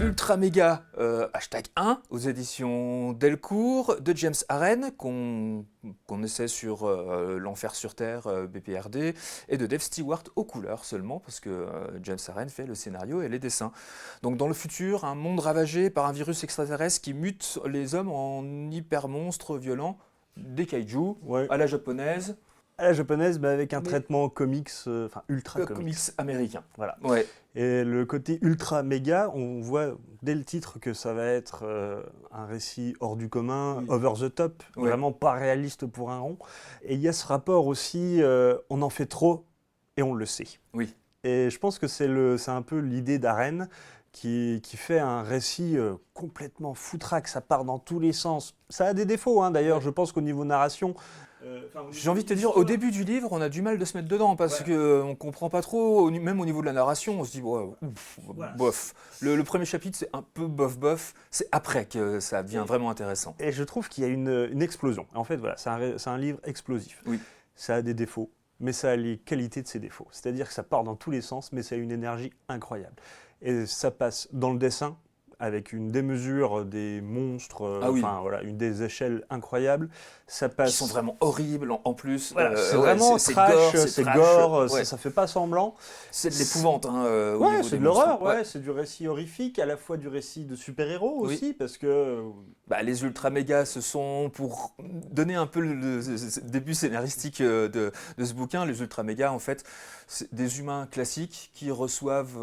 Ultra Méga #1 aux éditions Delcourt de James Harren qu'on essaie sur l'Enfer sur Terre BPRD et de Dave Stewart aux couleurs seulement parce que James Harren fait le scénario et les dessins. Donc dans le futur, un monde ravagé par un virus extraterrestre qui mute les hommes en hyper monstres violents, des kaiju à la japonaise. À la japonaise, mais avec un traitement comics, enfin ultra comics américain. Voilà. Ouais. Et le côté ultra méga, on voit dès le titre que ça va être un récit hors du commun, over the top, vraiment pas réaliste pour un rond. Et il y a ce rapport aussi, on en fait trop et on le sait. Oui. Et je pense que c'est un peu l'idée d'Harren qui fait un récit complètement foutraque, ça part dans tous les sens. Ça a des défauts, hein, d'ailleurs, je pense qu'au niveau narration... J'ai envie de te dire, au début du livre, on a du mal de se mettre dedans parce qu'on ne comprend pas trop, même au niveau de la narration, on se dit bof. Le premier chapitre, c'est un peu bof, c'est après que ça devient vraiment intéressant. Et je trouve qu'il y a une explosion. En fait, voilà, c'est un livre explosif. Oui. Ça a des défauts, mais ça a les qualités de ses défauts. C'est-à-dire que ça part dans tous les sens, mais ça a une énergie incroyable. Et ça passe dans le dessin, avec une démesure des monstres, voilà, une des échelles incroyables. Ça passe... Qui sont vraiment horribles en plus. Voilà, c'est vraiment trash, c'est gore, ça fait pas semblant. C'est de l'épouvante. Hein, c'est de l'horreur, c'est du récit horrifique, à la fois du récit de super-héros aussi, parce que... les Ultra Méga, ce sont, pour donner un peu le début scénaristique de ce bouquin, les Ultra Méga, en fait, c'est des humains classiques qui reçoivent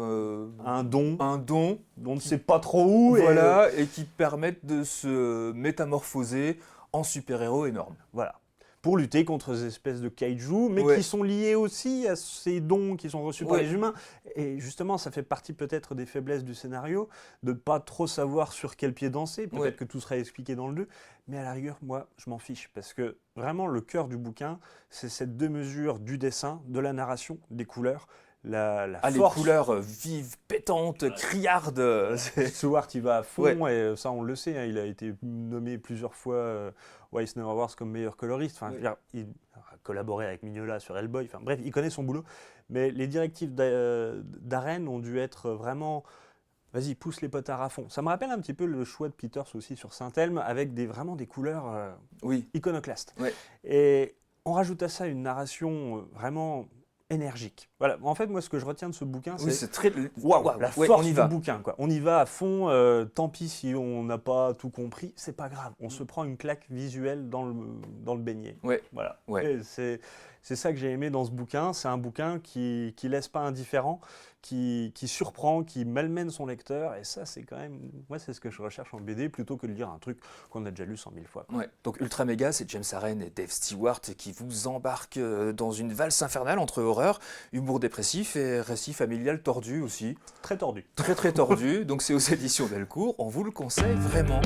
un don dont on ne sait pas trop où. Voilà, et qui permettent de se métamorphoser en super-héros énormes. Voilà. Pour lutter contre ces espèces de kaiju, mais qui sont liés aussi à ces dons qui sont reçus par les humains. Et justement, ça fait partie peut-être des faiblesses du scénario, de ne pas trop savoir sur quel pied danser. Peut-être que tout sera expliqué dans le 2. Mais à la rigueur, moi, je m'en fiche. Parce que vraiment, le cœur du bouquin, c'est cette deux-mesure du dessin, de la narration, des couleurs. La force. Les couleurs vives, pétantes, criardes. Stewart, il va à fond, et ça, on le sait. Hein, il a été nommé plusieurs fois Eisner Awards comme meilleur coloriste. Enfin, il a collaboré avec Mignola sur Hellboy. Enfin, bref, il connaît son boulot. Mais les directives d'Harren ont dû être vraiment... Vas-y, pousse les potards à fond. Ça me rappelle un petit peu le choix de Peters aussi sur Saint-Elme, avec vraiment des couleurs iconoclastes. Et on rajoute à ça une narration vraiment... énergique. Voilà. En fait, moi, ce que je retiens de ce bouquin, c'est très... la force du bouquin. Quoi. On y va à fond. Tant pis si on n'a pas tout compris, c'est pas grave. On se prend une claque visuelle dans le beignet. Voilà. C'est ça que j'ai aimé dans ce bouquin. C'est un bouquin qui laisse pas indifférent, qui surprend, qui malmène son lecteur. Et ça, c'est quand même... Moi, c'est ce que je recherche en BD, plutôt que de lire un truc qu'on a déjà lu 100 000 fois. Donc Ultra Méga, c'est James Harren et Dave Stewart qui vous embarquent dans une valse infernale entre horreur, humour dépressif et récit familial tordu aussi. Très tordu. Très très tordu. Donc c'est aux éditions Delcourt. On vous le conseille vraiment.